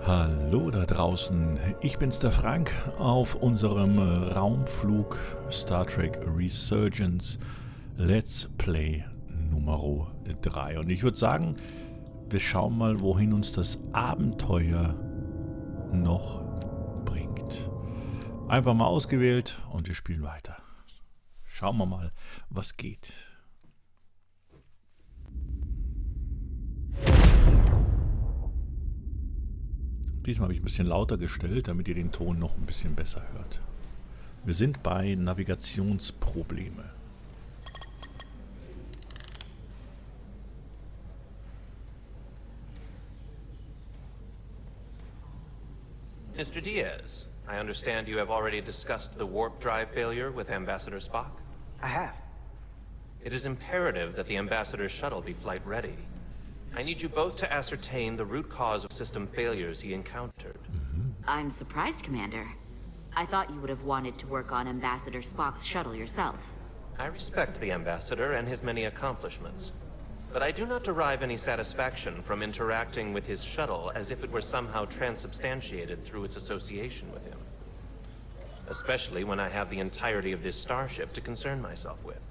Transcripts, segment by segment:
Hallo da draußen, ich bin's der Frank auf unserem Raumflug Star Trek Resurgence Let's Play Nummer 3. Und ich würde sagen, wir schauen mal, wohin uns das Abenteuer noch bringt. Einfach mal ausgewählt und wir spielen weiter. Schauen wir mal, was geht. Diesmal habe ich ein bisschen lauter gestellt, damit ihr den Ton noch ein bisschen besser hört. Wir sind bei Navigationsprobleme. Mr. Diaz, I understand you have already discussed the warp drive failure with Ambassador Spock? I have. It is imperative that the Ambassador's shuttle be flight ready. I need you both to ascertain the root cause of system failures he encountered. I'm surprised, Commander. I thought you would have wanted to work on Ambassador Spock's shuttle yourself. I respect the Ambassador and his many accomplishments, but I do not derive any satisfaction from interacting with his shuttle as if it were somehow transubstantiated through its association with him. Especially when I have the entirety of this starship to concern myself with.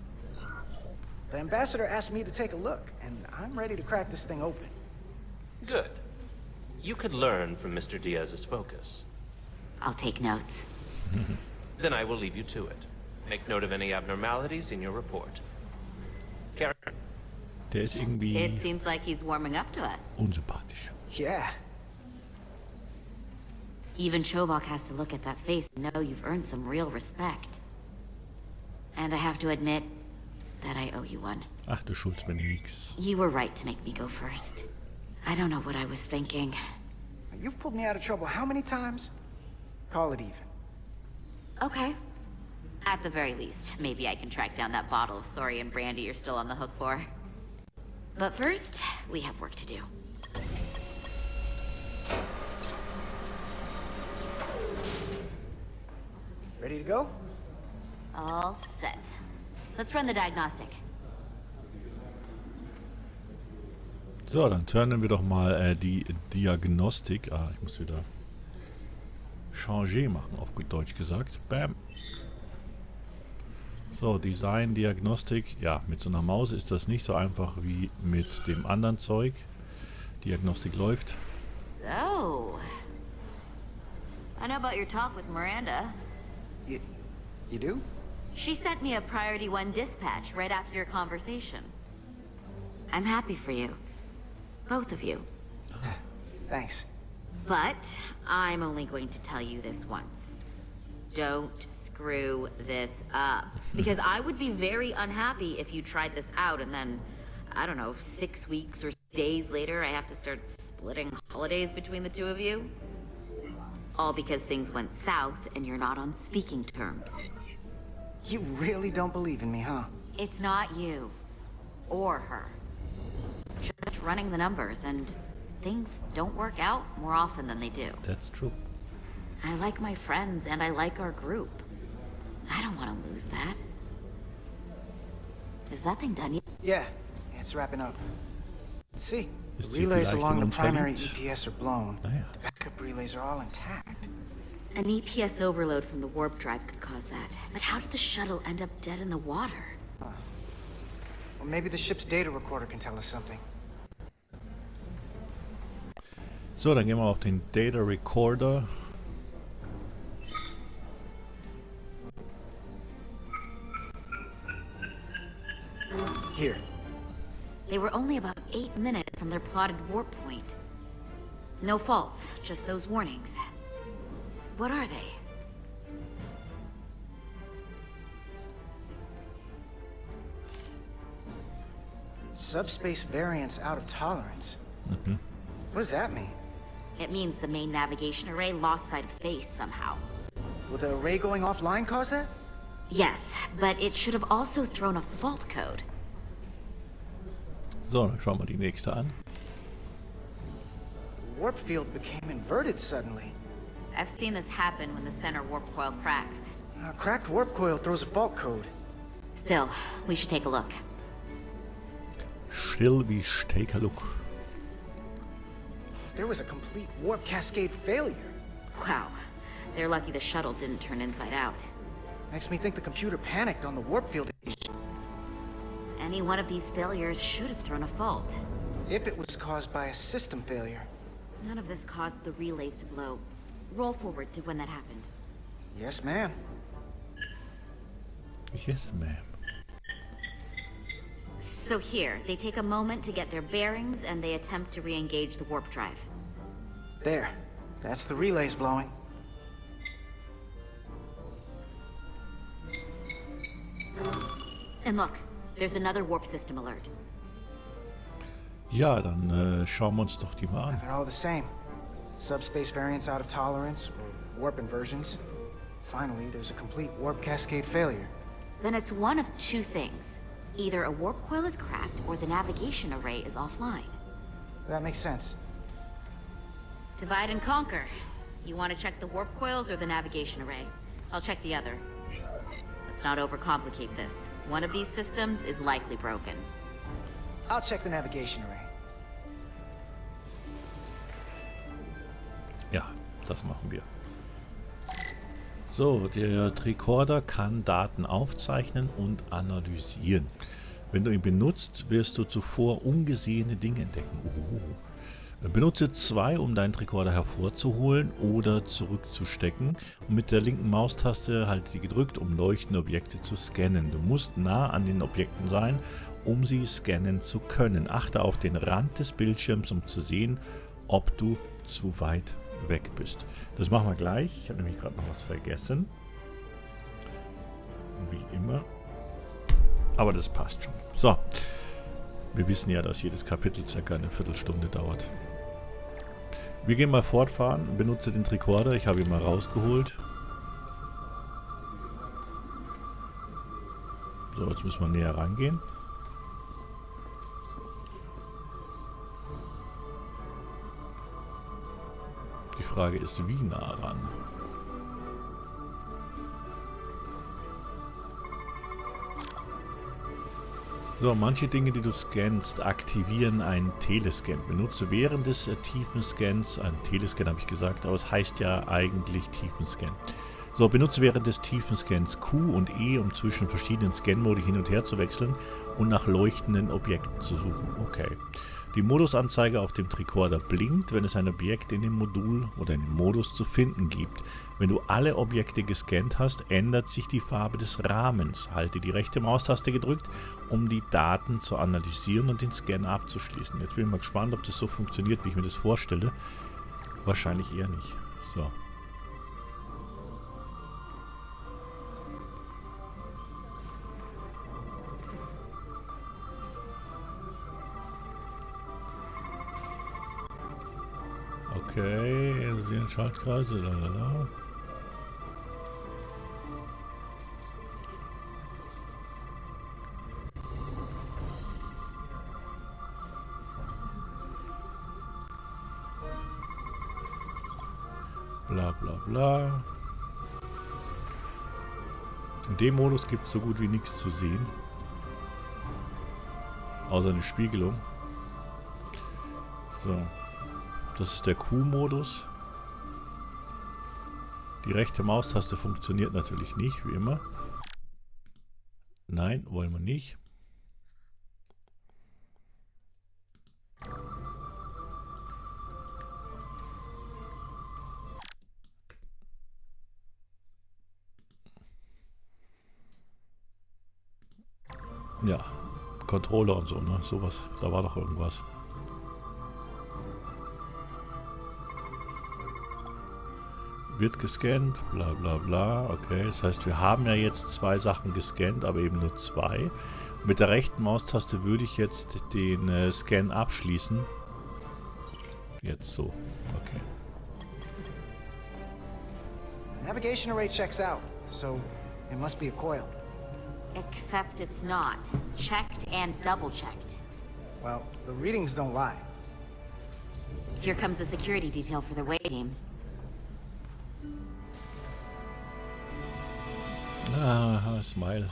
The Ambassador asked me to take a look, and I'm ready to crack this thing open. Good. You could learn from Mr. Diaz's focus. I'll take notes. Then I will leave you to it. Make note of any abnormalities in your report. Karen. Der ist irgendwie It seems like he's warming up to us. unsympathisch. Yeah. Even Chobok has to look at that face and know you've earned some real respect. And I have to admit that I owe you one. Ach, du schuldest mir nix. You were right to make me go first. I don't know what I was thinking. You've pulled me out of trouble how many times? Call it even. Okay. At the very least, maybe I can track down that bottle of Saurian brandy you're still on the hook for. But first, we have work to do. Ready to go? All set. Let's run the diagnostic. So, dann turnen wir doch mal die Diagnostik. Ah, ich muss wieder Changer machen, auf gut Deutsch gesagt. Bam. So, Design, Diagnostik. Ja, mit so einer Maus ist das nicht so einfach wie mit dem anderen Zeug. Diagnostik läuft. So... I know about your talk with Miranda. You do? She sent me a Priority 1 dispatch right after your conversation. I'm happy for you. Both of you. Thanks. But I'm only going to tell you this once. Don't screw this up. Because I would be very unhappy if you tried this out and then, I don't know, 6 weeks or days later I have to start splitting holidays between the two of you. All because things went south and you're not on speaking terms. You really don't believe in me, huh? It's not you. Or her. Just running the numbers, and things don't work out more often than they do. That's true. I like my friends, and I like our group. I don't want to lose that. Is that thing done yet? Yeah, it's wrapping up. Let's see. Ist The sie relays vielleicht along in the uns primary verliebt? EPS are blown. Naja. The backup relays are all intact. An EPS overload from the warp drive could cause that. But how did the shuttle end up dead in the water? Well, maybe the ship's data recorder can tell us something. So, dann gehen wir auf den Data Recorder. Here. They were only about 8 minutes from their plotted warp point. No faults, just those warnings. What are they? Subspace variance out of tolerance. What does that mean? It means the main navigation array lost sight of space somehow. Will the array going offline cause that? Yes, but it should have also thrown a fault code. So, dann schauen wir die nächste an. The warp field became inverted suddenly. I've seen this happen when the center warp coil cracks. A cracked warp coil throws a fault code. Still, we should take a look. Still wie take a look. there was a complete warp cascade failure. Wow. They're lucky the shuttle didn't turn inside out. Makes me think the computer panicked on the warp field issue. Any one of these failures should have thrown a fault. If it was caused by a system failure. None of this caused the relays to blow. Roll forward to when that happened. Yes, ma'am. Yes, ma'am. So here, they take a moment to get their bearings and they attempt to re-engage the warp drive. There. That's the relays blowing. And look, there's another warp system alert. Ja, dann schauen wir uns doch die mal an. They're all the same. Subspace variance out of tolerance, or warp inversions. Finally, there's a complete warp cascade failure. Then it's one of two things. Either a warp coil is cracked or the navigation array is offline. That makes sense. Divide and conquer. You want to check the warp coils or the navigation array? I'll check the other. Let's not overcomplicate this. One of these systems is likely broken. I'll check the navigation array. Ja, das machen wir. So, der Tricorder kann Daten aufzeichnen und analysieren. Wenn du ihn benutzt, wirst du zuvor ungesehene Dinge entdecken. Benutze 2, um deinen Tricorder hervorzuholen oder zurückzustecken. Und mit der linken Maustaste halte die gedrückt, um leuchtende Objekte zu scannen. Du musst nah an den Objekten sein, um sie scannen zu können. Achte auf den Rand des Bildschirms, um zu sehen, ob du zu weit weg bist. Das machen wir gleich. Ich habe nämlich gerade noch was vergessen. Wie immer. Aber das passt schon. So. Wir wissen ja, dass jedes Kapitel circa eine Viertelstunde dauert. Wir gehen mal fortfahren. Benutze den Tricorder. Ich habe ihn mal rausgeholt. So, jetzt müssen wir näher rangehen. Die Frage ist, wie nah ran? So, manche Dinge, die du scannst, aktivieren einen Telescan. Benutze während des Tiefenscans, einen Telescan habe ich gesagt, aber es heißt ja eigentlich Tiefenscan. So, benutze während des Tiefenscans Q und E, um zwischen verschiedenen Scan-Modi hin und her zu wechseln und nach leuchtenden Objekten zu suchen. Okay. Die Modusanzeige auf dem Tricorder blinkt, wenn es ein Objekt in dem Modul oder in dem Modus zu finden gibt. Wenn du alle Objekte gescannt hast, ändert sich die Farbe des Rahmens. Halte die rechte Maustaste gedrückt, um die Daten zu analysieren und den Scan abzuschließen. Jetzt bin ich mal gespannt, ob das so funktioniert, wie ich mir das vorstelle. Wahrscheinlich eher nicht. So. Okay, also wie ein Schaltkreis, lalala. Bla bla bla. In dem Modus gibt es so gut wie nichts zu sehen. Außer eine Spiegelung. So. Das ist der Q-Modus. Die rechte Maustaste funktioniert natürlich nicht, wie immer. Nein, wollen wir nicht. Ja, Controller und so, ne? Sowas, da war doch irgendwas. Wird gescannt, bla bla bla. Okay, das heißt, wir haben ja jetzt 2 Sachen gescannt, aber eben nur 2. Mit der rechten Maustaste würde ich jetzt den Scan abschließen. Jetzt so. Okay. Navigation array checks out, so it must be a coil. Except it's not. Checked and double-checked. Well, the readings don't lie. Here comes the security detail for the away team. Ah, Smile.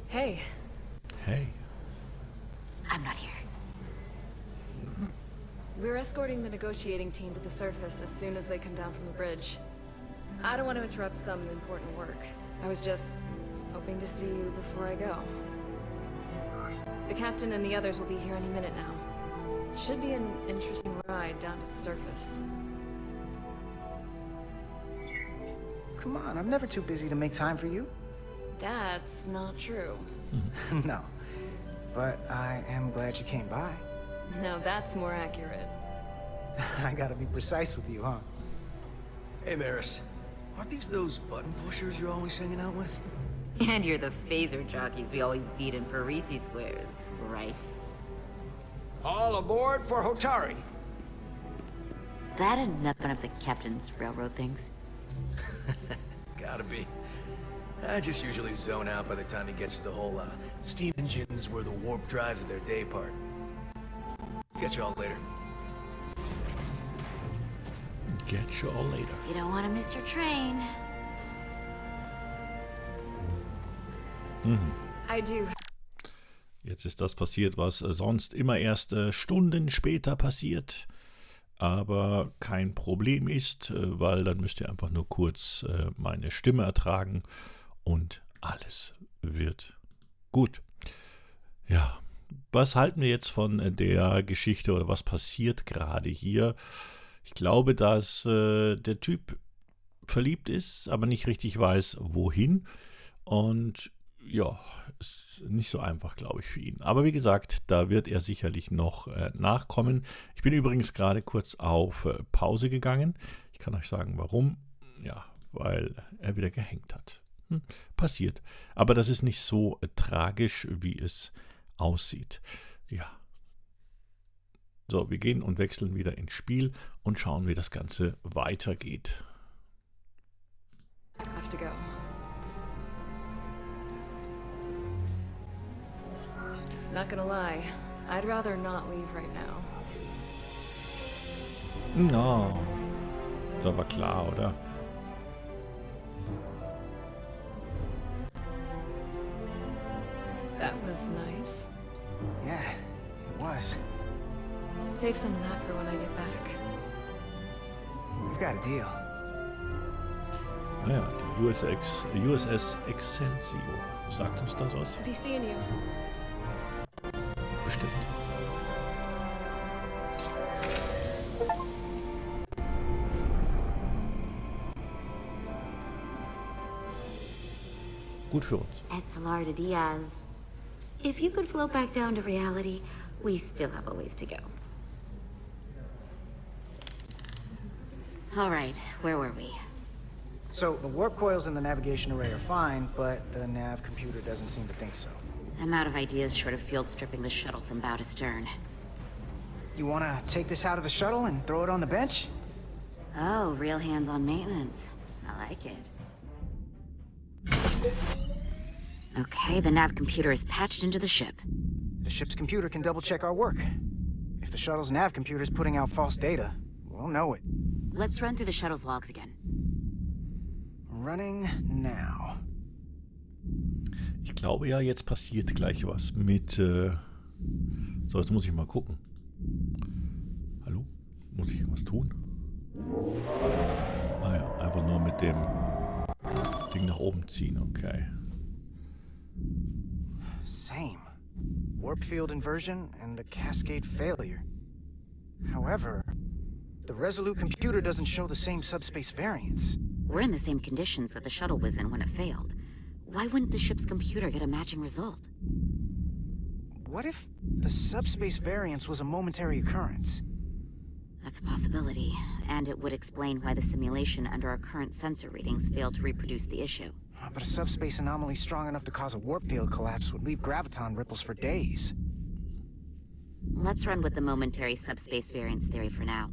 Hey. Hey. I'm not here. We're escorting the negotiating team to the surface as soon as they come down from the bridge. I don't want to interrupt some important work. I was just hoping to see you before I go. The captain and the others will be here any minute now. Should be an interesting ride down to the surface. Come on, I'm never too busy to make time for you. That's not true. No. But I am glad you came by. Now that's more accurate. I gotta be precise with you, huh? Hey, Maris. Aren't these those button pushers you're always hanging out with? And you're the phaser jockeys we always beat in Parisi squares, right? All aboard for Hotari. That and nothing of the captain's railroad things. Gotta be. I just usually zone out by the time he gets to the whole, steam engines were the warp drives of their day part. Catch y'all later. Catch y'all later. You don't want to miss your train. I do. Jetzt ist das passiert, was sonst immer erst Stunden später passiert. Aber kein Problem ist, weil dann müsst ihr einfach nur kurz meine Stimme ertragen und alles wird gut. Ja, was halten wir jetzt von der Geschichte oder was passiert gerade hier? Ich glaube, dass der Typ verliebt ist, aber nicht richtig weiß, wohin. Und ja, ist nicht so einfach, glaube ich, für ihn. Aber wie gesagt, da wird er sicherlich noch nachkommen. Ich bin übrigens gerade kurz auf Pause gegangen. Ich kann euch sagen, warum. Ja, weil er wieder gehängt hat. Passiert. Aber das ist nicht so tragisch, wie es aussieht. Ja. So, wir gehen und wechseln wieder ins Spiel und schauen, wie das Ganze weitergeht. Have to go. Not gonna lie, I'd rather not leave right now. No. Das war klar, oder? That was nice. Yeah, it was. Save some of that for when I get back. We've got a deal. Naja, die USS Excelsior. Sagt uns das was? Have you seen you? Bestimmt. Gut für uns. Erster Diaz. If you could float back down to reality, we still have a ways to go. All right, where were we? So, the warp coils in the navigation array are fine, but the nav computer doesn't seem to think so. I'm out of ideas short of field stripping the shuttle from bow to stern. You wanna take this out of the shuttle and throw it on the bench? Oh, real hands-on maintenance. I like it. Okay, the nav computer is patched into the ship. The ship's computer can double-check our work. If the shuttle's nav computer is putting out false data, we'll know it. Let's run through the shuttle's logs again. Running now. Ich glaube ja, jetzt passiert gleich was mit... So, jetzt muss ich mal gucken. Hallo? Muss ich irgendwas tun? Ah ja, einfach nur mit dem Ding nach oben ziehen, okay. Same. Warp field inversion and a cascade failure. However, the Resolute computer doesn't show the same subspace variance. We're in the same conditions that the shuttle was in when it failed. Why wouldn't the ship's computer get a matching result? What if the subspace variance was a momentary occurrence? That's a possibility, and it would explain why the simulation under our current sensor readings failed to reproduce the issue. But a subspace anomaly strong enough to cause a warp field collapse would leave graviton ripples for days. Let's run with the momentary subspace variance theory for now.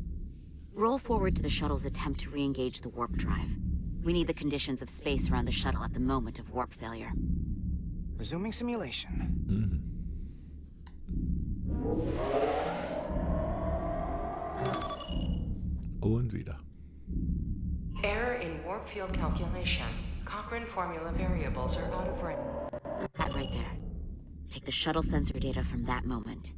Roll forward to the shuttle's attempt to re-engage the warp drive. We need the conditions of space around the shuttle at the moment of warp failure. Resuming simulation. Und wieder. Error in warp field calculation. Cochrane formula variables are out of range. That right there. take the shuttle sensor data from that moment.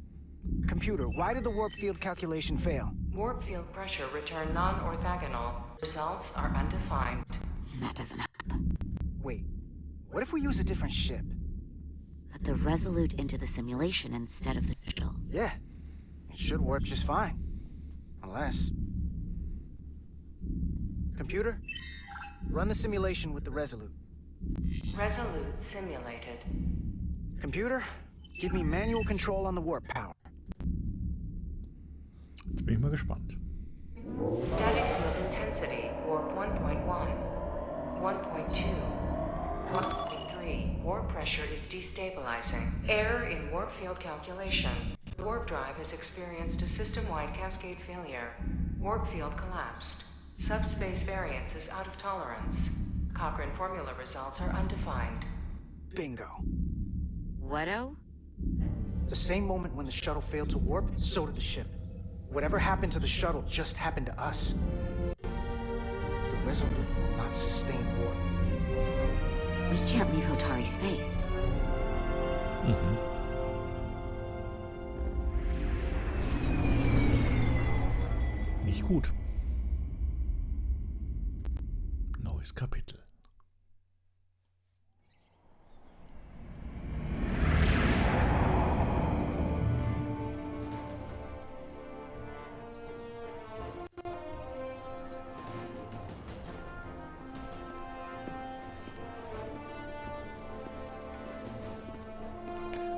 Computer, why did the warp field calculation fail? Warp field pressure returned non-orthogonal. Results are undefined. That doesn't help. Wait, what if we use a different ship? Put the Resolute into the simulation instead of the shuttle. Yeah, it should warp just fine. Unless... Computer, run the simulation with the Resolute. Resolute simulated. Computer, give me manual control on the warp power. Jetzt bin ich mal gespannt. Static field intensity, warp 1.1, 1.2, 1.3. Warp pressure is destabilizing. Error in warp field calculation. The warp drive has experienced a system-wide cascade failure. Warp field collapsed. Subspace variance is out of tolerance. Cochrane formula results are undefined. Bingo. Whatto? The same moment when the shuttle failed to warp, so did the ship. Whatever happened to the shuttle just happened to us. The Resolute will not sustain warp. We can't leave Hotari space. Nicht gut. Neues Kapitel.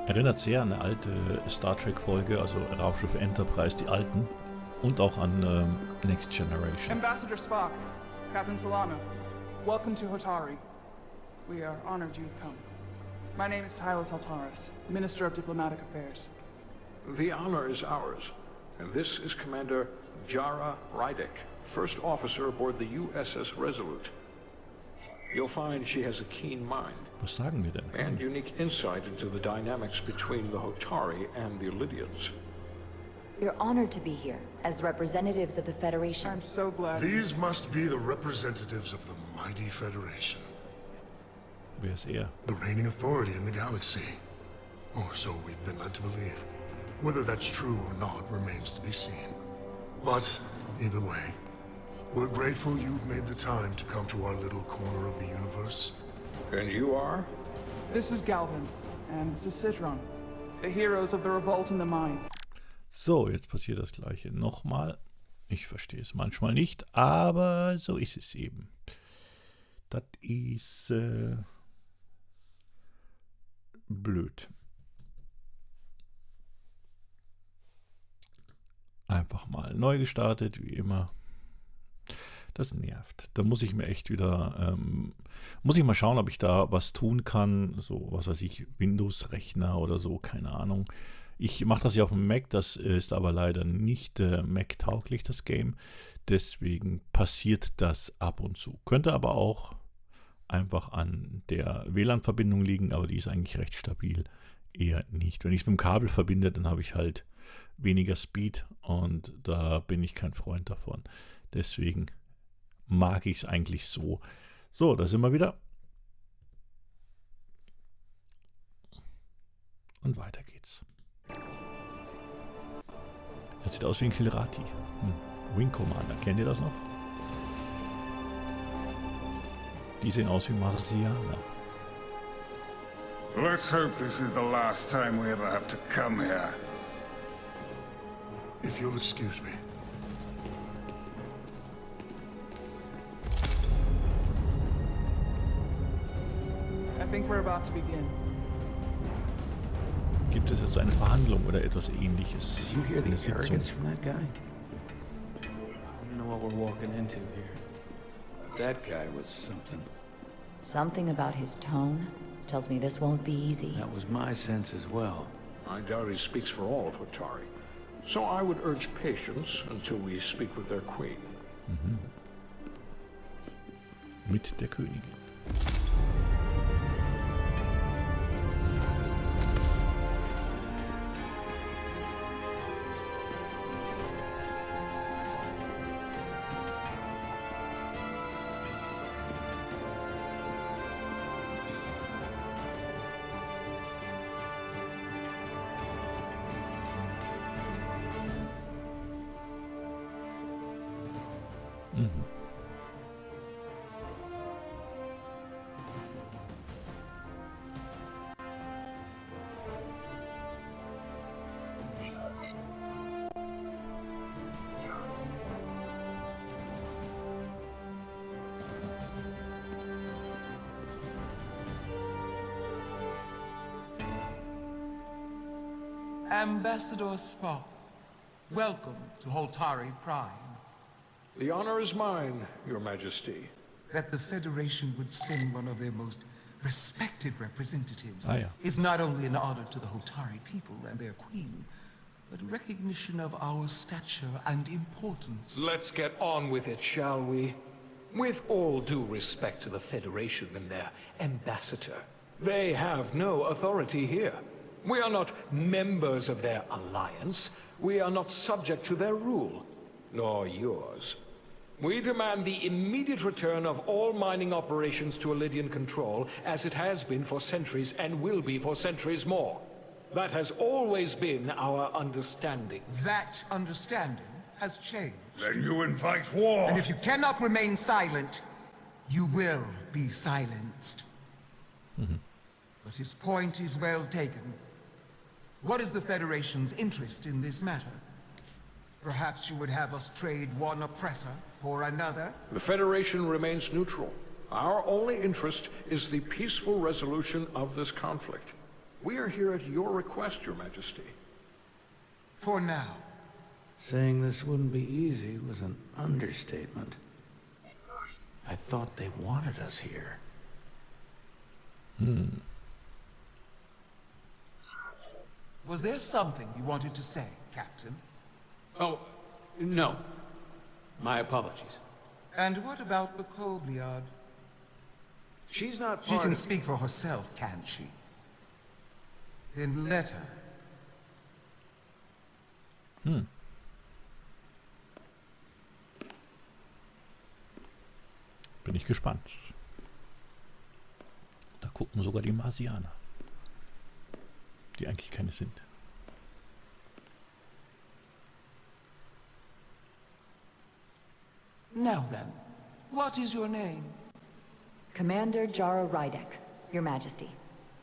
Erinnert sehr an eine alte Star Trek-Folge, also Raumschiff Enterprise, die alten, und auch an Next Generation. Ambassador Spock, Captain Solano, welcome to Hotari. We are honored you've come. My name is Tyler Saltaris, Minister of Diplomatic Affairs. The honor is ours, and this is Commander Jara Rydek, First Officer aboard the USS Resolute. You'll find she has a keen mind. Was sagen wir denn? And unique insight into the dynamics between the Hotari and the Illidians. We're honored to be here, as representatives of the Federation. I'm so glad. These must be the representatives of the mighty Federation. Wer ist er? The reigning authority in the galaxy. Or so we've been led to believe. Whether that's true or not remains to be seen. But, either way, we're grateful you've made the time to come to our little corner of the universe. And you are? This is Galvin, and this is Citron, the heroes of the revolt in the mines. So, jetzt passiert das gleiche nochmal. Ich verstehe es manchmal nicht, aber so ist es eben. Das ist blöd. Einfach mal neu gestartet, wie immer. Das nervt. Da muss ich mir echt wieder, muss ich mal schauen, ob ich da was tun kann. So, was weiß ich, Windows-Rechner oder so, keine Ahnung. Ich mache das ja auf dem Mac, das ist aber leider nicht Mac-tauglich, das Game. Deswegen passiert das ab und zu. Könnte aber auch einfach an der WLAN-Verbindung liegen, aber die ist eigentlich recht stabil. Eher nicht. Wenn ich es mit dem Kabel verbinde, dann habe ich halt weniger Speed und da bin ich kein Freund davon. Deswegen mag ich es eigentlich so. So, da sind wir wieder. Und weiter geht's. Das sieht aus wie ein Kilrati. Wing Commander, kennt ihr das noch? Die sehen aus wie Marsianer. Let's hope this is the last time we ever have to come here. If you'll excuse me. I think we're about to begin. Gibt es jetzt eine Verhandlung oder etwas Ähnliches? Did you hear Eine the Sitzung? arrogance from that guy? I don't know what we're walking into here. That guy was something. Something about his tone tells me this won't be easy. That was my sense as well. I doubt he speaks for all of Hotari. So I would urge patience until we speak with their queen. Mit der Königin. Ambassador Spock, welcome to Holtari Prime. The honor is mine, Your Majesty. That the Federation would send one of their most respected representatives Ah, ja. is not only an honor to the Holtari people and their queen, but a recognition of our stature and importance. Let's get on with it, shall we? With all due respect to the Federation and their ambassador, they have no authority here. We are not members of their alliance. We are not subject to their rule, nor yours. We demand the immediate return of all mining operations to Elydian control, as it has been for centuries and will be for centuries more. That has always been our understanding. That understanding has changed. Then you invite war. And if you cannot remain silent, you will be silenced. But his point is well taken. What is the Federation's interest in this matter? Perhaps you would have us trade one oppressor for another? The Federation remains neutral. Our only interest is the peaceful resolution of this conflict. We are here at your request, Your Majesty. For now. Saying this wouldn't be easy was an understatement. I thought they wanted us here. Was there something you wanted to say, Captain? Oh, no. My apologies. And what about the Kobliad? She's not She part can of... speak for herself, can't she? Then let her. Bin ich gespannt. Da gucken sogar die Marsianer. Die eigentlich keine sind. Now then, what is your name? Commander Jara Rydek, Your Majesty.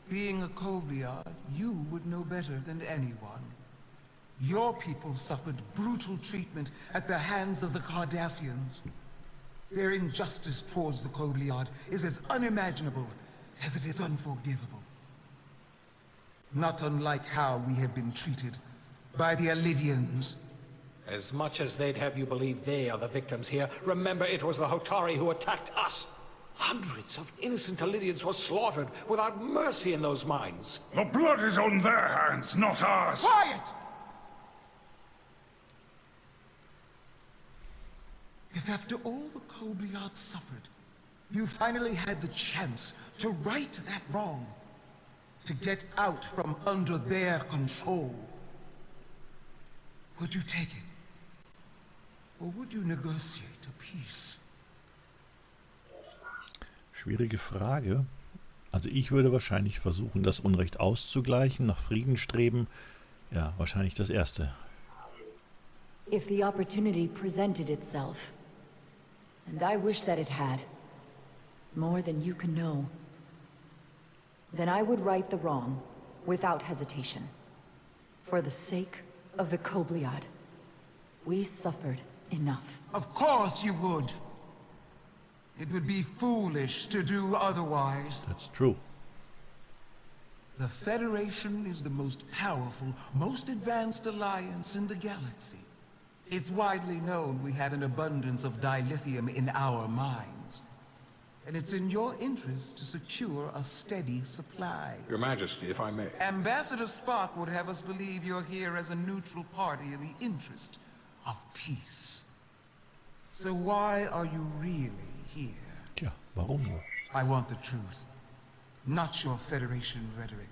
Being a Kobliad, you would know better than anyone. Your people suffered brutal treatment at the hands of the Cardassians. Their injustice towards the Kobliad is as unimaginable as it is unforgivable. Not unlike how we have been treated by the Elydians. As much as they'd have you believe they are the victims here, remember it was the Hotari who attacked us. Hundreds of innocent Elydians were slaughtered without mercy in those mines. The blood is on their hands, not ours. Quiet! If after all the Kobliad suffered, you finally had the chance to right that wrong, to get out from under their control, would you take it? Or would you negotiate a peace? Schwierige Frage. Also ich würde wahrscheinlich versuchen, das Unrecht auszugleichen, nach Frieden streben. Ja, wahrscheinlich das Erste. If the opportunity presented itself, and I wish that it had, more than you can know, then I would right the wrong without hesitation. For the sake of the Kobliad, we suffered enough. Of course you would. It would be foolish to do otherwise. That's true. The Federation is the most powerful, most advanced alliance in the galaxy. It's widely known we have an abundance of dilithium in our mines. And it's in your interest to secure a steady supply. Your Majesty, if I may. Ambassador Spock would have us believe you're here as a neutral party in the interest of peace. So why are you really here? Tja, warum nur? I want the truth, not your Federation rhetoric.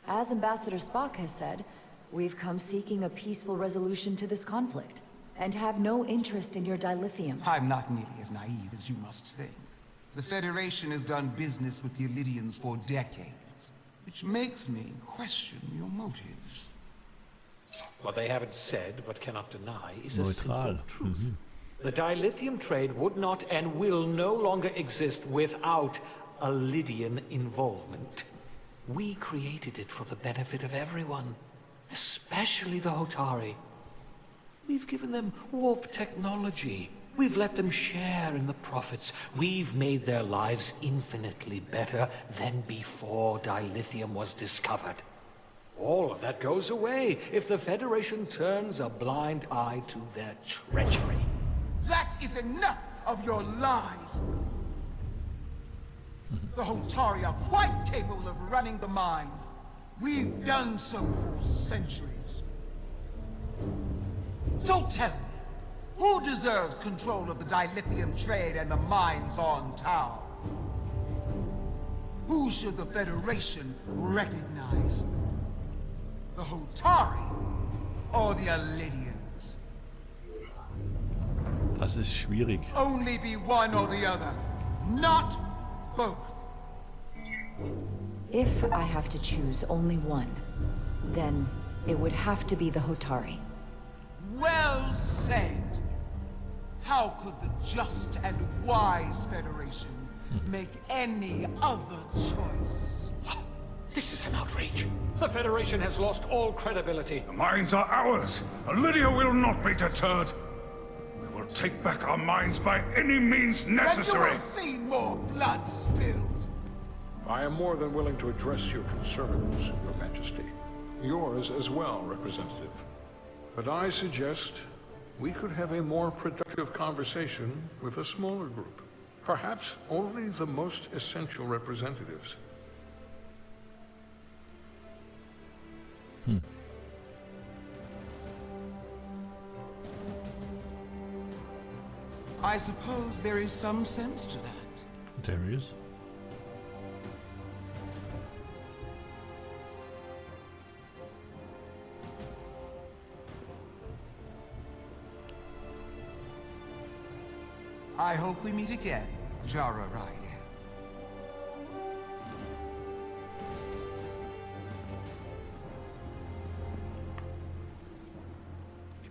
As Ambassador Spock has said, we've come seeking a peaceful resolution to this conflict, and have no interest in your dilithium. I'm not nearly as naive as you must think. The Federation has done business with the Elydians for decades, which makes me question your motives. What they haven't said, but cannot deny, is a simple Neutral. truth. The dilithium trade would not and will no longer exist without a Lydian involvement. We created it for the benefit of everyone, especially the Hotari. We've given them warp technology. We've let them share in the profits. We've made their lives infinitely better than before dilithium was discovered. All of that goes away if the Federation turns a blind eye to their treachery. That is enough of your lies! The Hotari are quite capable of running the mines. We've done so for centuries. So tell me, who deserves control of the dilithium trade and the mines on Tau? Who should the Federation recognize? The Hotari or the Elidians? Das ist schwierig. Only be one or the other, not both. If I have to choose only one, then it would have to be the Hotari. Well said. How could the just and wise Federation make any other choice? This is an outrage. The Federation has lost all credibility. The mines are ours. Lydia will not be deterred. We will take back our mines by any means necessary. And you will see more blood spilled. I am more than willing to address your concerns, Your Majesty. Yours as well, Representative. But I suggest we could have a more productive conversation with a smaller group. Perhaps only the most essential representatives. I suppose there is some sense to that. There is. I hope we meet again, Jara Rydek.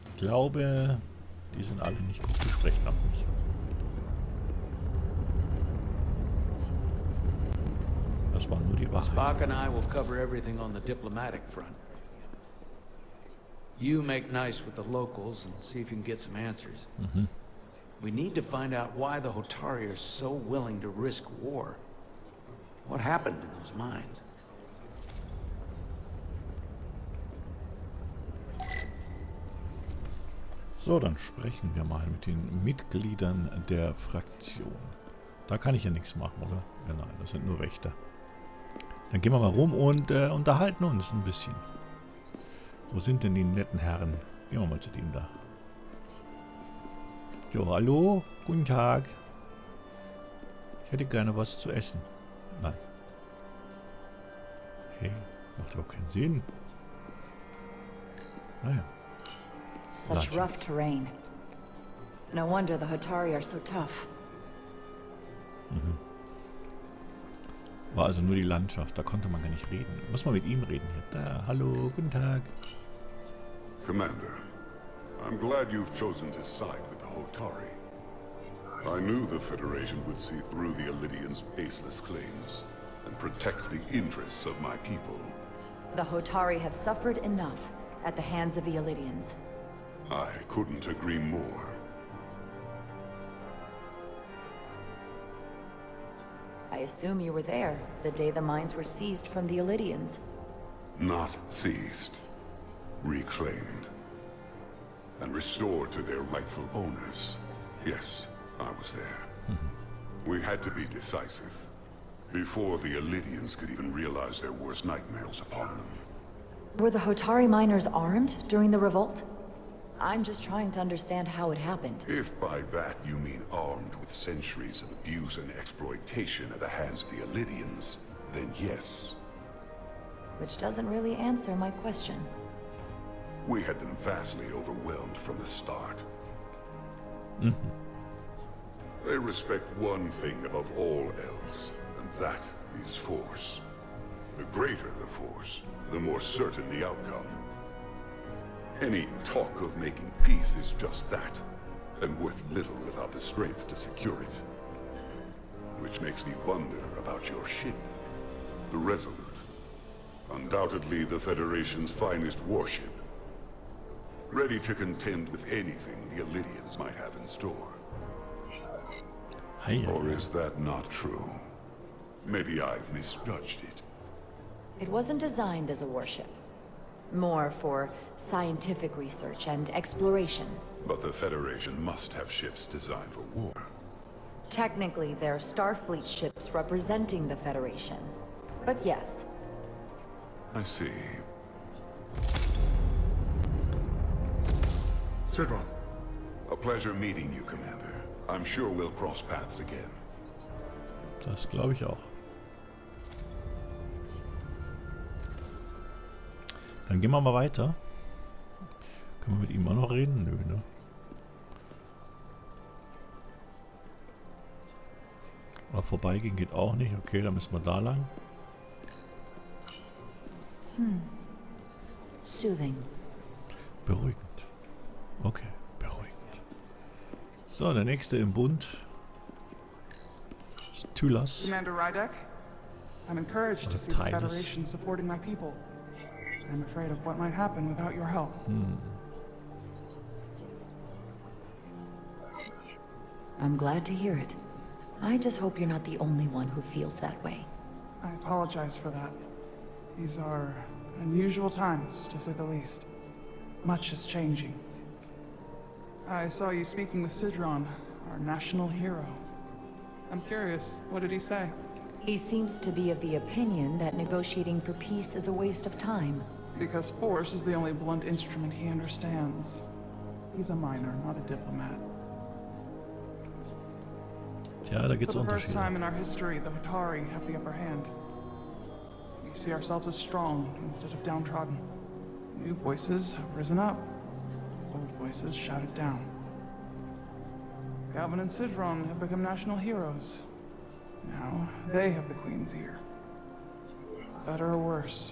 Ich glaube, die sind alle nicht gut, die sprechen auf mich. Das war nur die Wahrheit. Spock and I will cover everything on the diplomatic front. You make nice with the locals and see if you can get some answers. We need to find out why the Hotari are so willing to risk war. What happened in those mines? So, dann sprechen wir mal mit den Mitgliedern der Fraktion. Da kann ich ja nichts machen, oder? Ja, nein, das sind nur Wächter. Dann gehen wir mal rum und unterhalten uns ein bisschen. Wo sind denn die netten Herren? Gehen wir mal zu dem da. Jo, hallo, guten Tag. Ich hätte gerne was zu essen. Nein. Hey, macht doch keinen Sinn. Naja. Such rough terrain. No wonder the Hotari are so tough. War also nur die Landschaft, da konnte man gar nicht reden. Muss man mit ihm reden hier. Da, hallo, guten Tag. Commander, I'm glad you've chosen to side with the Hotari. I knew the Federation would see through the Elidians' baseless claims and protect the interests of my people. The Hotari have suffered enough at the hands of the Elidians. I couldn't agree more. I assume you were there the day the mines were seized from the Elidians. Not seized. Reclaimed. And restored to their rightful owners. Yes, I was there. We had to be decisive. Before the Elidians could even realize their worst nightmares upon them. Were the Hotari miners armed during the revolt? I'm just trying to understand how it happened. If by that you mean armed with centuries of abuse and exploitation at the hands of the Elidians, then yes. Which doesn't really answer my question. We had them vastly overwhelmed from the start. They respect one thing above all else, and that is force. The greater the force, the more certain the outcome. Any talk of making peace is just that, and worth little without the strength to secure it. Which makes me wonder about your ship, the Resolute. Undoubtedly the Federation's finest warship. Ready to contend with anything the Illydians might have in store. Or is that not true? Maybe I've misjudged it. It wasn't designed as a warship. More for scientific research and exploration. But the Federation must have ships designed for war. Technically, they're Starfleet ships representing the Federation. But yes. I see. Sidron. A pleasure meeting you, Commander. I'm sure we'll cross paths again. Das glaube ich auch. Dann gehen wir mal weiter. Können wir mit ihm auch noch reden? Nö, ne? Aber vorbeigehen geht auch nicht. Okay, dann müssen wir da lang. Soothing. Beruhigend. Okay, beruhigend. So, der nächste im Bund ist Tylas. Commander Rydek, I'm encouraged to see the Federation supporting my people. I'm afraid of what might happen without your help. I'm glad to hear it. I just hope you're not the only one who feels that way. I apologize for that. These are unusual times, to say the least. Much is changing. I saw you speaking with Sidron, our national hero. I'm curious, what did he say? He seems to be of the opinion that negotiating for peace is a waste of time. Because force is the only blunt instrument he understands. He's a miner, not a diplomat. Ja, da gibt's For the first Unterschiede. time in our history, the Hotari have the upper hand. We see ourselves as strong instead of downtrodden. New voices have risen up. Old voices shouted down. Galvin and Sidron have become national heroes. Now, they have the Queen's ear. Better or worse,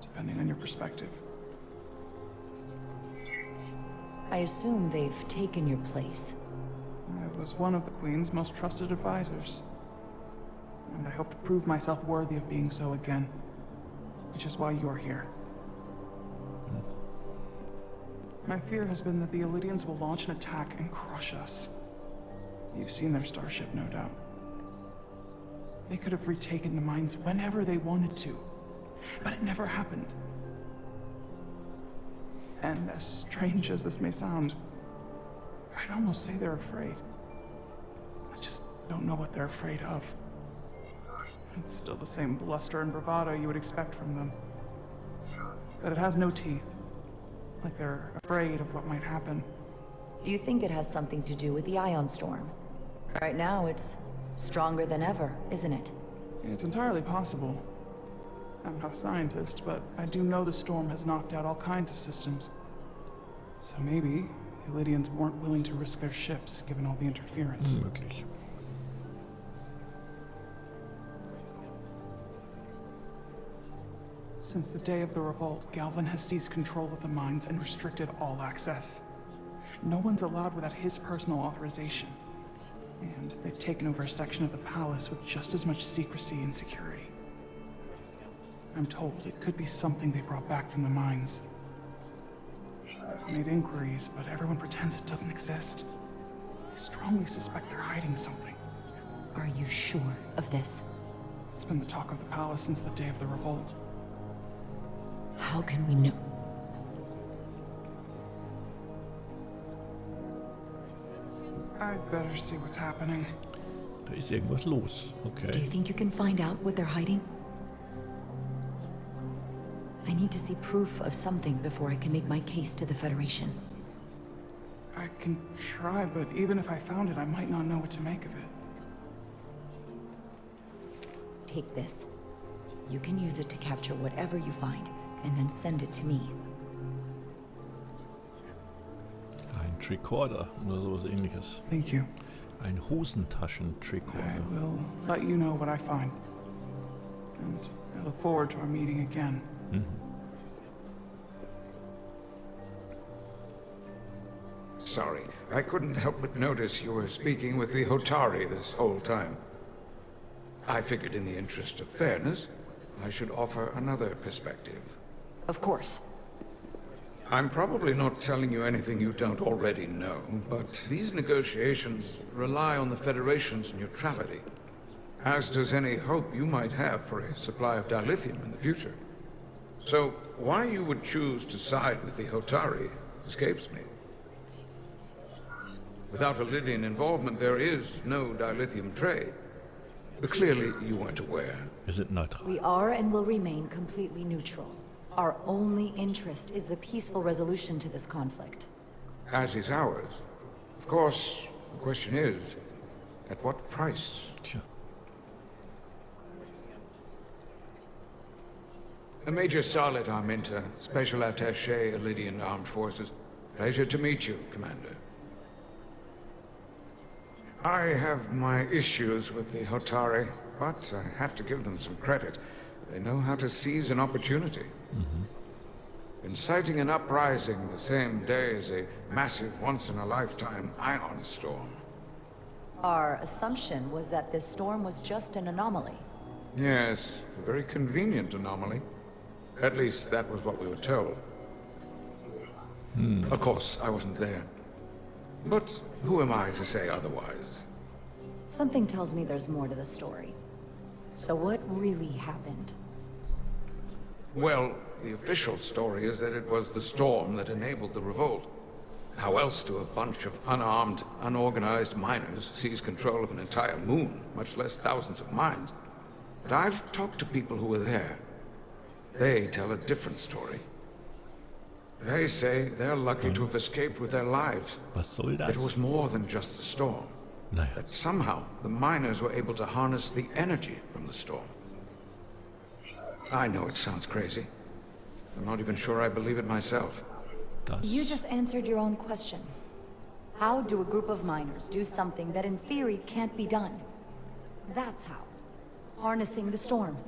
depending on your perspective. I assume they've taken your place. I was one of the Queen's most trusted advisors. And I hope to prove myself worthy of being so again. Which is why you're here. My fear has been that the Illydians will launch an attack and crush us. You've seen their starship, no doubt. They could have retaken the mines whenever they wanted to. But it never happened. And as strange as this may sound, I'd almost say they're afraid. I just don't know what they're afraid of. It's still the same bluster and bravado you would expect from them. But it has no teeth. Like they're afraid of what might happen. Do you think it has something to do with the ion storm? Right now, it's stronger than ever, isn't it? It's entirely possible. I'm not a scientist, but I do know the storm has knocked out all kinds of systems. So maybe the Illydians weren't willing to risk their ships, given all the interference. Möglich. Since the day of the revolt, Galvin has seized control of the mines and restricted all access. No one's allowed without his personal authorization. And they've taken over a section of the palace with just as much secrecy and security. I'm told it could be something they brought back from the mines. I've made inquiries, but everyone pretends it doesn't exist. I strongly suspect they're hiding something. Are you sure of this? It's been the talk of the palace since the day of the revolt. How can we know? I'd better see what's happening. Da ist irgendwas los. Okay. Do you think you can find out what they're hiding? I need to see proof of something before I can make my case to the Federation. I can try, but even if I found it, I might not know what to make of it. Take this. You can use it to capture whatever you find, and then send it to me. Ein Tricorder oder sowas ähnliches. Thank you. Ein Hosentaschen-Tricorder. I will let you know what I find. And I look forward to our meeting again. sorry. I couldn't help but notice you were speaking with the Hotari this whole time. I figured in the interest of fairness, I should offer another perspective. Of course. I'm probably not telling you anything you don't already know, but these negotiations rely on the Federation's neutrality, as does any hope you might have for a supply of dilithium in the future. So, why you would choose to side with the Hotari escapes me. Without Lydian involvement, there is no dilithium trade. But clearly, you weren't aware. Is it neutral? We are and will remain completely neutral. Our only interest is the peaceful resolution to this conflict. As is ours. Of course, the question is, at what price? Sure. Major Salit Arminta, Special Attaché, Lydian Armed Forces. Pleasure to meet you, Commander. I have my issues with the Hotari, but I have to give them some credit. They know how to seize an opportunity. Inciting an uprising the same day as a massive, once-in-a-lifetime ion storm. Our assumption was that this storm was just an anomaly. Yes, a very convenient anomaly. At least that was what we were told. Of course, I wasn't there. But who am I to say otherwise? Something tells me there's more to the story. So what really happened? Well, the official story is that it was the storm that enabled the revolt. How else do a bunch of unarmed, unorganized miners seize control of an entire moon, much less thousands of mines? But I've talked to people who were there. They tell a different story. They say they're lucky to have escaped with their lives. Was soll das? It was more than just the storm. Naja. That somehow the miners were able to harness the energy from the storm. I know it sounds crazy. I'm not even sure I believe it myself. You just answered your own question. How do a group of miners do something that in theory can't be done? That's how. Harnessing the storm.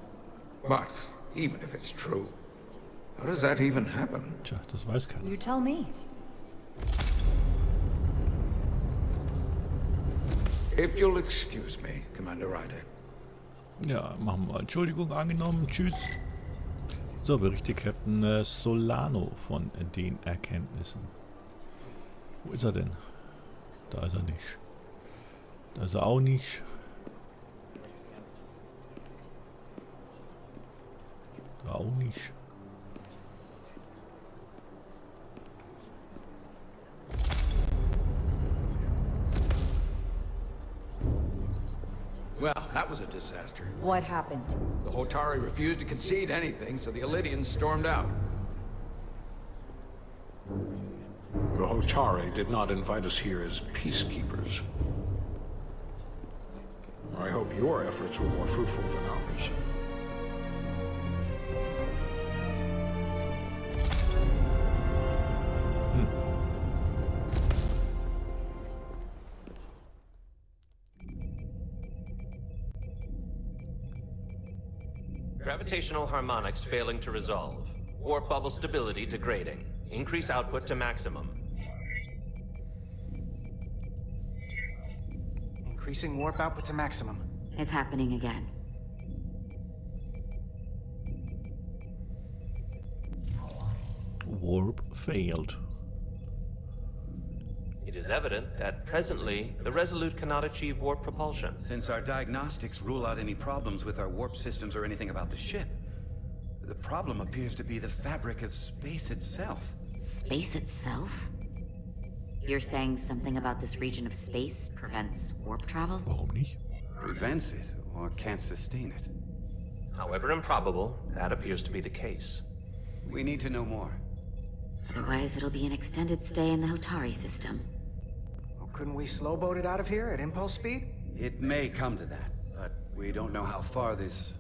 But even if it's true, how does that even happen? Tja, das weiß keiner. You tell me. If you'll excuse me, Commander Rydek. Ja, machen wir. Entschuldigung, angenommen. Tschüss. So, berichtet Captain Solano von den Erkenntnissen. Wo ist er denn? Da ist er nicht. Da ist er auch nicht. Da auch nicht. Well, that was a disaster. What happened? The Hotari refused to concede anything, so the Elydians stormed out. The Hotari did not invite us here as peacekeepers. I hope your efforts were more fruitful than ours. Gravitational harmonics failing to resolve. Warp bubble stability degrading. Increase output to maximum. Increasing warp output to maximum. It's happening again. Warp failed. It is evident that presently, the Resolute cannot achieve warp propulsion. Since our diagnostics rule out any problems with our warp systems or anything about the ship, the problem appears to be the fabric of space itself. Space itself? You're saying something about this region of space prevents warp travel? Warum nicht? Prevents it, or can't sustain it. However improbable, that appears to be the case. We need to know more. Otherwise, it'll be an extended stay in the Hotari system. Well, couldn't we slowboat it out of here at impulse speed? It may come to that, but we don't know how far this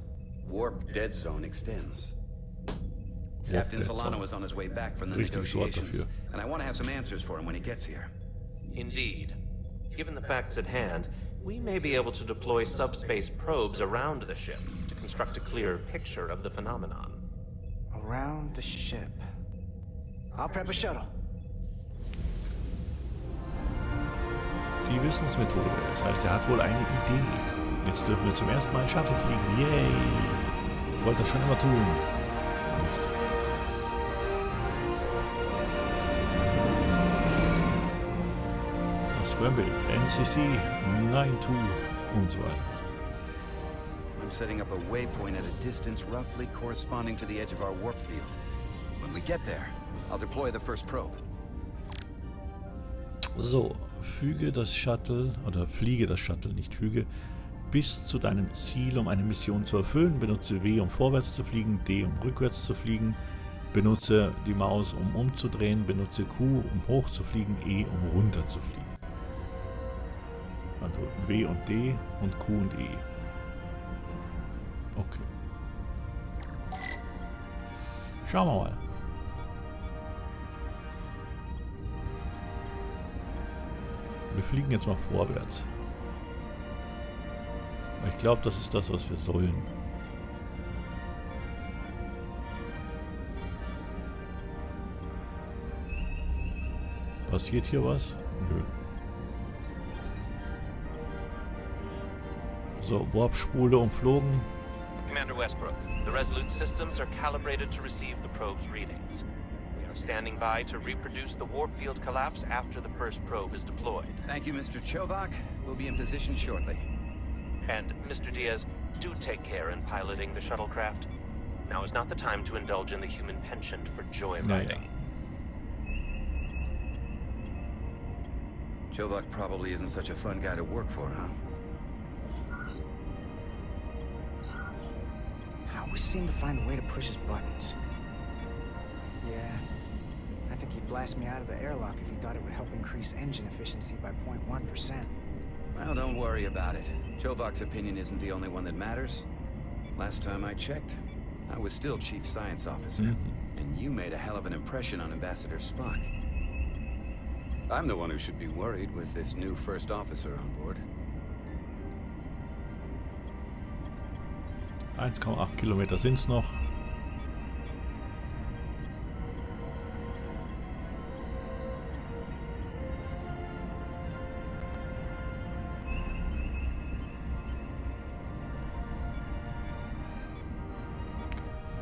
warp dead zone extends. Captain Solano is on his way back from the negotiations, and I want to have some answers for him when he gets here. Indeed. Given the facts at hand, we may be able to deploy subspace probes around the ship to construct a clearer picture of the phenomenon. Around the ship. I'll prep a shuttle. Die Wissensmethode. Das heißt, er hat wohl eine Idee. Jetzt dürfen wir zum ersten Mal in Shuttle fliegen. Yay! Ich wollte das schon immer tun. Nicht. Das für ein Bild. NCC 92 und so weiter. I'm setting up a waypoint at a distance roughly corresponding to the edge of our warp field. When we get there, I'll deploy the first probe. So, füge das Shuttle, oder fliege das Shuttle, nicht füge, bis zu deinem Ziel, um eine Mission zu erfüllen. Benutze W, um vorwärts zu fliegen, D, um rückwärts zu fliegen. Benutze die Maus, um umzudrehen. Benutze Q, um hoch zu fliegen, E, um runter zu fliegen. Also W und D und Q und E. Okay. Schauen wir mal. Wir fliegen jetzt mal vorwärts. Ich glaube, das ist das, was wir sollen. Passiert hier was? Nö. So, Warp-Spule umflogen. Commander Westbrook, the Resolute systems are calibrated to receive the probe's readings. We are standing by to reproduce the warp field collapse after the first probe is deployed. Thank you, Mr. Chovak. We'll be in position shortly. And, Mr. Diaz, do take care in piloting the shuttlecraft. Now is not the time to indulge in the human penchant for joyriding. Chovak probably isn't such a fun guy to work for, huh? I always seem to find a way to push his buttons. Yeah, I think he'd blast me out of the airlock if he thought it would help increase engine efficiency by 0.1%. Well, don't worry about it. Chovak's opinion isn't the only one that matters. Last time I checked, I was still Chief Science Officer, and you made a hell of an impression on Ambassador Spock. I'm the one who should be worried with this new First Officer on board. 1,8 Kilometer sind es noch.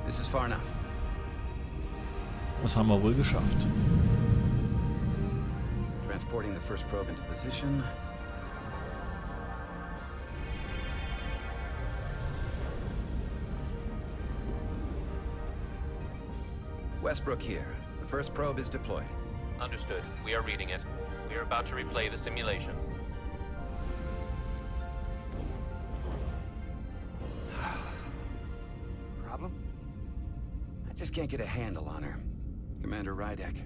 This is far enough. Das haben wir wohl geschafft. Transporting the first probe into position. Westbrook here. The first probe is deployed. Understood. We are reading it. We are about to replay the simulation. Problem? I just can't get a handle on her. Commander Rydek.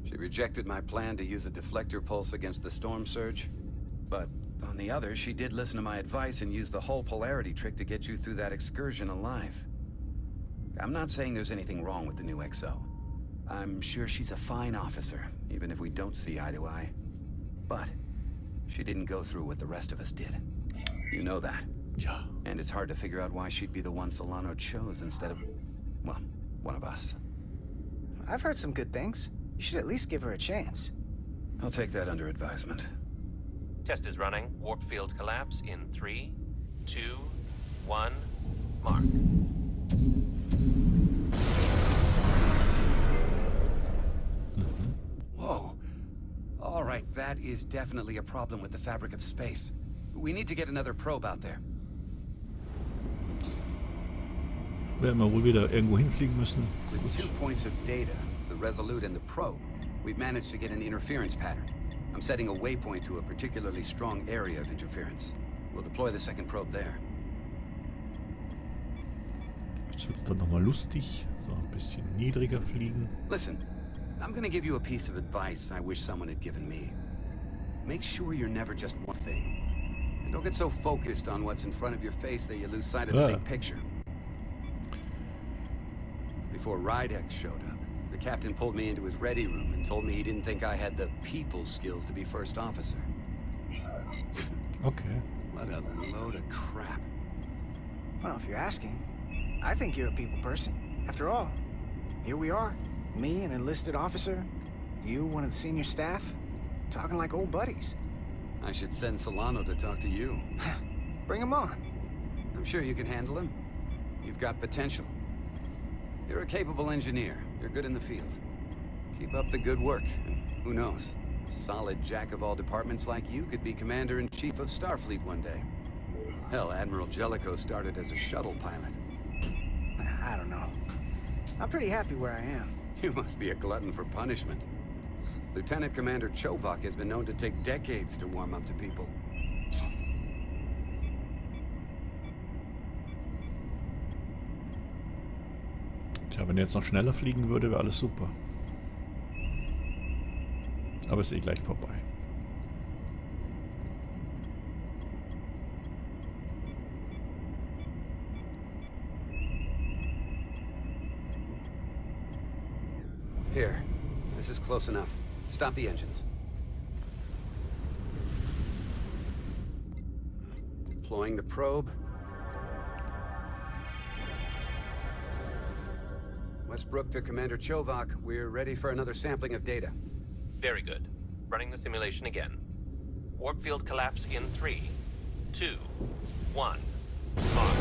She rejected my plan to use a deflector pulse against the storm surge. But on the other, she did listen to my advice and use the whole polarity trick to get you through that excursion alive. I'm not saying there's anything wrong with the new XO. I'm sure she's a fine officer, even if we don't see eye to eye. But she didn't go through what the rest of us did. You know that. Yeah. And it's hard to figure out why she'd be the one Solano chose instead of, well, one of us. I've heard some good things. You should at least give her a chance. I'll take that under advisement. Test is running. Warp field collapse in 3, 2, 1, mark. Whoa. All right, that is definitely a problem with the fabric of space. We need to get another probe out there. Werden wir wohl wieder irgendwo hinfliegen müssen. With 2 points of data, the Resolute and the probe, we've managed to get an interference pattern. I'm setting a waypoint to a particularly strong area of interference. We'll deploy the second probe there. Jetzt wird es dann nochmal lustig. So ein bisschen niedriger fliegen. Listen, I'm gonna give you a piece of advice I wish someone had given me. Make sure you're never just one thing. And don't get so focused on what's in front of your face that you lose sight of the big picture. Before Rydek showed up, the captain pulled me into his ready room and told me he didn't think I had the people skills to be first officer. Okay. What a load of crap. Well, if you're asking, I think you're a people person. After all, here we are. Me, an enlisted officer. You, one of the senior staff. Talking like old buddies. I should send Solano to talk to you. Bring him on. I'm sure you can handle him. You've got potential. You're a capable engineer. You're good in the field. Keep up the good work, and who knows? A solid jack of all departments like you could be Commander-in-Chief of Starfleet one day. Hell, Admiral Jellicoe started as a shuttle pilot. I don't know. I'm pretty happy where I am. You must be a glutton for punishment. Lieutenant Commander Chobak has been known to take decades to warm up to people. Tja, wenn er jetzt noch schneller fliegen würde, wäre alles super. Aber ist eh gleich vorbei. Here. This is close enough. Stop the engines. Deploying the probe. Westbrook to Commander Chobak. We're ready for another sampling of data. Very good. Running the simulation again. Warp field collapse in 3, 2, 1. On.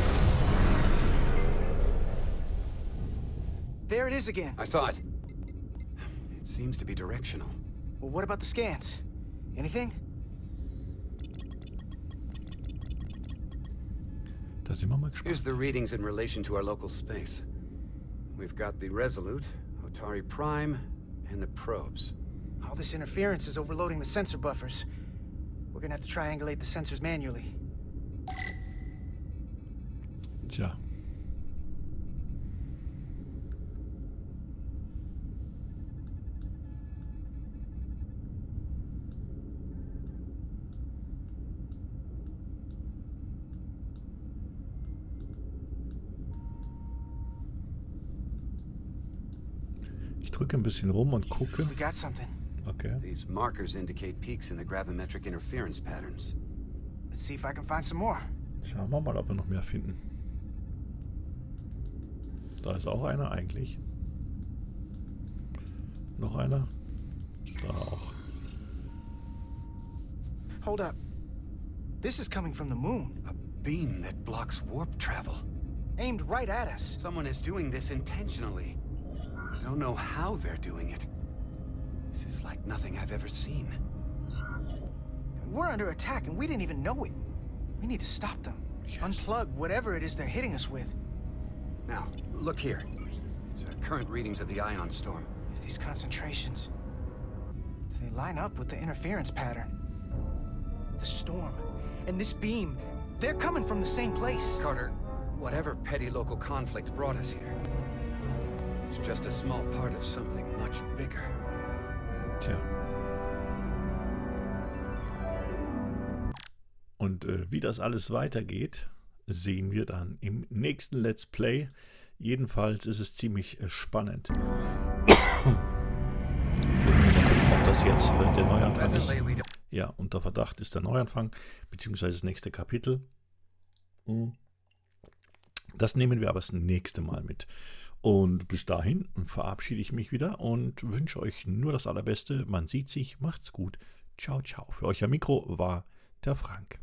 There it is again. I saw it. It seems to be directional. Well, what about the scans? Anything? Da sind wir mal gespannt. Here's the readings in relation to our local space. We've got the Resolute, Otari Prime, and the probes. All this interference is overloading the sensor buffers. We're gonna have to triangulate the sensors manually. Tja. Ich drücke ein bisschen rum und gucke. We got something. Okay. These markers indicate peaks in the gravimetric interference patterns. Let's see if I can find some more. Schauen wir mal, ob wir noch mehr finden. Da ist auch einer eigentlich. Noch einer. Da auch. Hold up. This is coming from the moon. A beam that blocks warp travel. Aimed right at us. Someone is doing this intentionally. I don't know how they're doing it. This is like nothing I've ever seen. We're under attack and we didn't even know it. We need to stop them. Yes. Unplug whatever it is they're hitting us with. Now, look here. It's our current readings of the ion storm. These concentrations, they line up with the interference pattern. The storm and this beam, they're coming from the same place. Carter, whatever petty local conflict brought us here, it's just a small part of something much bigger. Tja. Und wie das alles weitergeht, sehen wir dann im nächsten Let's Play. Jedenfalls ist es ziemlich spannend. Ich würde mir mal gucken, ob das jetzt der Neuanfang ist. Ja, unter Verdacht ist der Neuanfang, beziehungsweise das nächste Kapitel. Das nehmen wir aber das nächste Mal mit. Und bis dahin verabschiede ich mich wieder und wünsche euch nur das Allerbeste. Man sieht sich, macht's gut. Ciao, ciao. Für euch am Mikro war der Frank.